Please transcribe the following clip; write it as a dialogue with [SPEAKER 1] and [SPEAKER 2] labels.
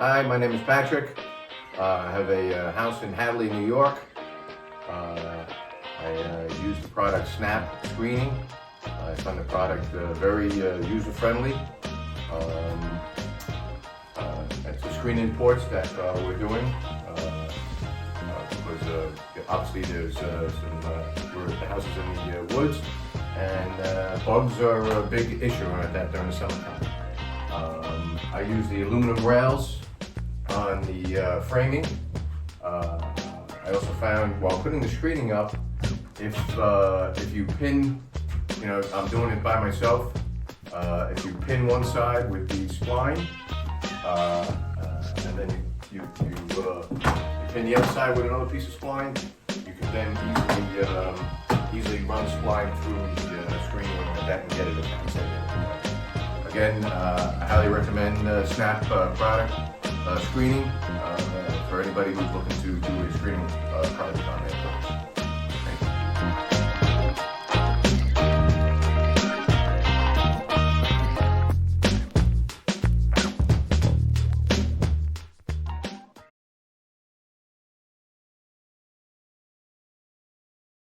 [SPEAKER 1] Hi, my name is Patrick. I have a house in Hadley, New York. I use the product SNAPP screening. I find the product very user-friendly. It's a screening porch that we're doing because obviously there's the house is in the woods, and bugs are a big issue around that during the summertime. I use the aluminum rails on the framing. I also found while putting the screening up, if you pin, I'm doing it by myself. If you pin one side with the spline, and then you pin the other side with another piece of spline, you can then easily run spline through the screening like that and get it attached. Again, I highly recommend SNAPP product screening for anybody who's looking to do a screening project on their porch.